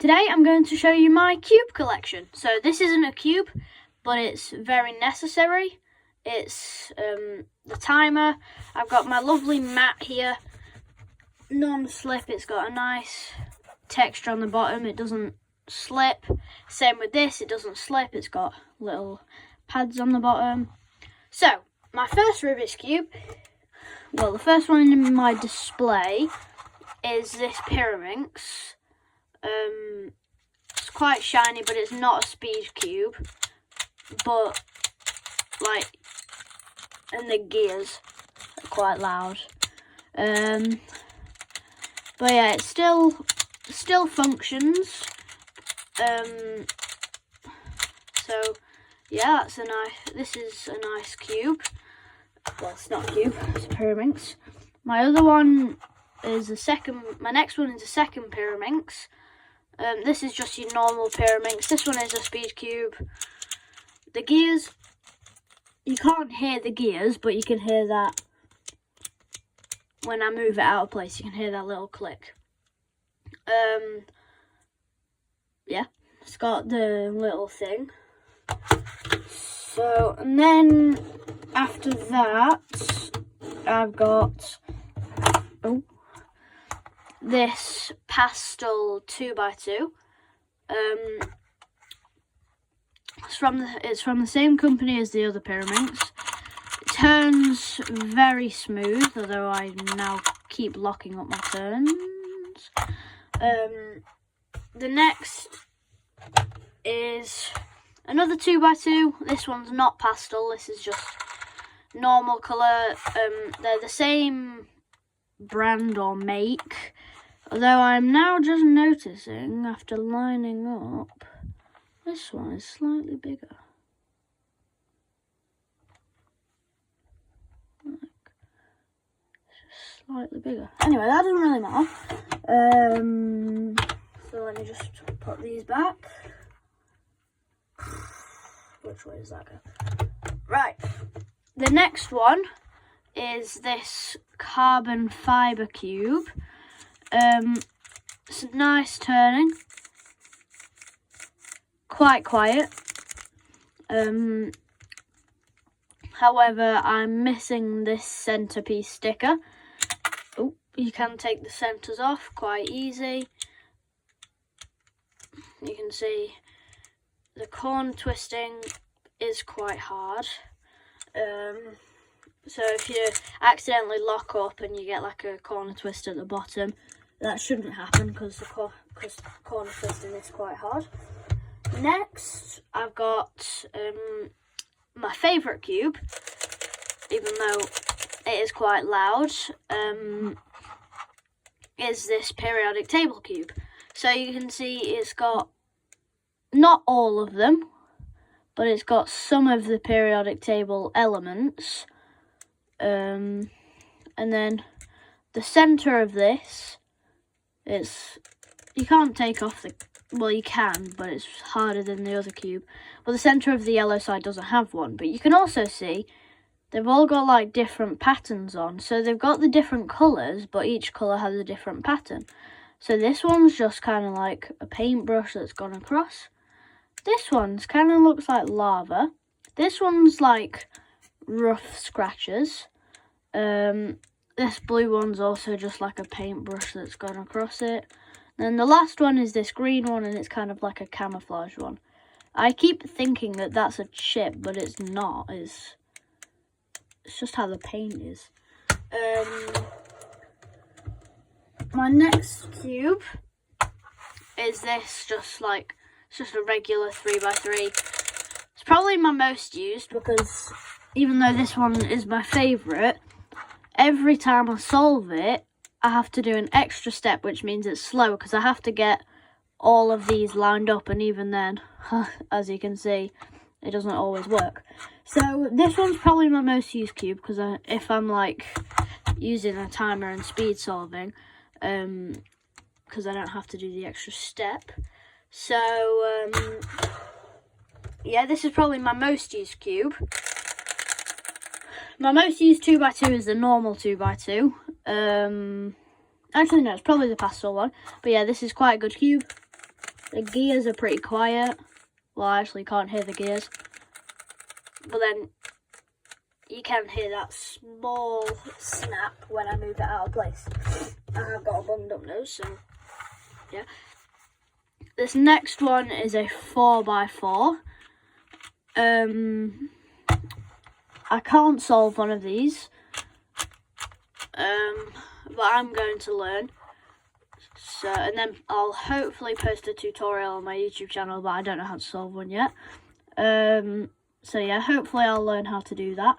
Today I'm going to show you my cube collection. So this isn't a cube, but it's very necessary. It's the timer. I've got my lovely mat here, non-slip. It's got a nice texture on the bottom. It doesn't slip. Same with this, it doesn't slip. It's got little pads on the bottom. So my first Rubik's Cube, well, the first one in my display is this Pyraminx. It's quite shiny, but it's not a speed cube. But and the gears are quite loud. But yeah, it still functions. So yeah, this is a nice cube. Well, it's not a cube, it's a Pyraminx. My other one is my next one is a second Pyraminx. This is just your normal Pyraminx. This one is a speed cube. The gears, you can't hear the gears, but you can hear that when I move it out of place. You can hear that little click. Yeah, it's got the little thing. So, and then after that, I've got this Pastel 2x2. It's from the same company as the other Pyraminx. It turns very smooth, although I now keep locking up my turns. The next is another 2x2. This one's not pastel. This is just normal colour. They're the same brand or make. Although I'm now just noticing, after lining up, this one is slightly bigger. It's just slightly bigger. Anyway, that doesn't really matter. So let me just put these back. Which way does that go? Right. The next one is this carbon fibre cube. It's nice turning. Quite quiet. However, I'm missing this centerpiece sticker. Oh, you can take the centers off quite easy. You can see the corner twisting is quite hard. So if you accidentally lock up and you get like a corner twist at the bottom, that shouldn't happen because the corner twisting is quite hard. Next, I've got my favourite cube, even though it is quite loud, is this periodic table cube. So you can see it's got not all of them, but it's got some of the periodic table elements. And then the centre of this, you can't take off well, you can, but it's harder than the other cube. But the centre of the yellow side doesn't have one. But you can also see they've all got like different patterns on. So they've got the different colours, but each colour has a different pattern. So this one's just kind of like a paintbrush that's gone across. This one's kind of looks like lava. This one's like rough scratches. This blue one's also just like a paintbrush that's gone across it. Then the last one is this green one, and it's kind of like a camouflage one. I keep thinking that that's a chip, but it's not. It's just how the paint is. My next cube is this, it's just a regular 3x3. It's probably my most used because even though this one is my favourite, every time I solve it, I have to do an extra step, which means it's slow because I have to get all of these lined up, and even then, as you can see, it doesn't always work. So this one's probably my most used cube because if I'm like using a timer and speed solving, because I don't have to do the extra step. So yeah, this is probably my most used cube. My most used 2x2 is the normal 2x2. Actually, no, it's probably the pastel one. But yeah, this is quite a good cube. The gears are pretty quiet. Well, I actually can't hear the gears. But then you can hear that small snap when I move it out of place. And I've got a bunged up nose, so yeah. This next one is a 4x4. I can't solve one of these. But I'm going to learn. So, and then I'll hopefully post a tutorial on my YouTube channel, but I don't know how to solve one yet. So yeah, hopefully I'll learn how to do that.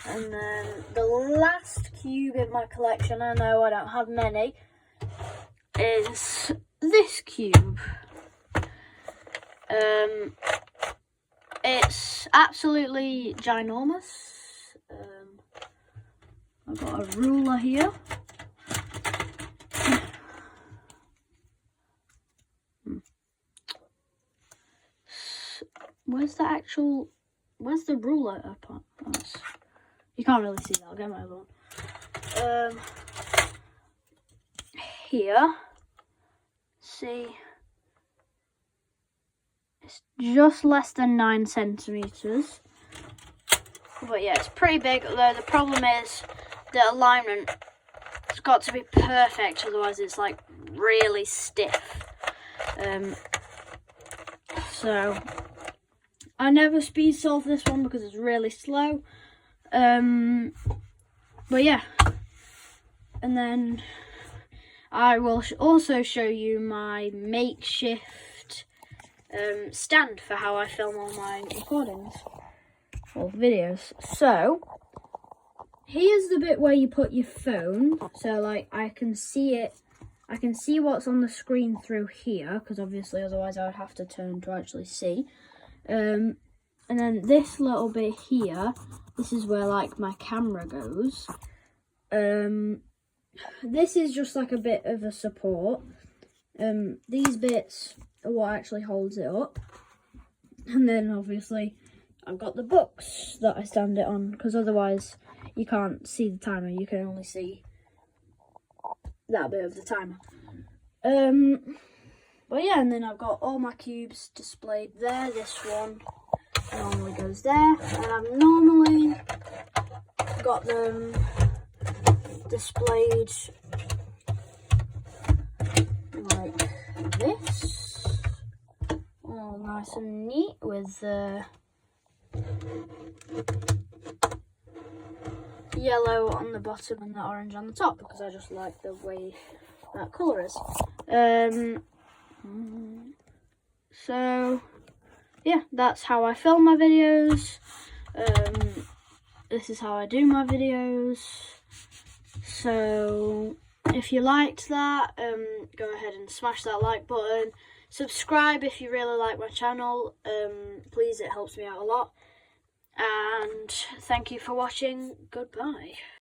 And then the last cube in my collection, I know I don't have many, is this cube. It's absolutely ginormous. I've got a ruler here. Where's the ruler up? You can't really see that. I'll get my other one. Here, see, it's just less than 9 centimeters. But yeah, it's pretty big. Although the problem is the alignment. It's got to be perfect, otherwise it's like really stiff. So I never speed solve this one because it's really slow. But yeah, and then I will also show you my makeshift stand for how I film all my recordings or videos. So here's the bit where you put your phone. So like I can see it. I can see what's on the screen through here, because obviously otherwise I would have to turn to actually see. And then this little bit here, this is where like my camera goes. This is just like a bit of a support. These bits are what actually holds it up. And then obviously I've got the books that I stand it on, because otherwise you can't see the timer, you can only see that bit of the timer. But yeah, and then I've got all my cubes displayed there. This one normally goes there, and I've normally got them displayed like this, all nice and neat with the yellow on the bottom and the orange on the top, because I just like the way that colour is. So yeah, that's how I film my videos. This is how I do my videos. So if you liked that, go ahead and smash that like button. Subscribe if you really like my channel. Please, it helps me out a lot. And thank you for watching. Goodbye.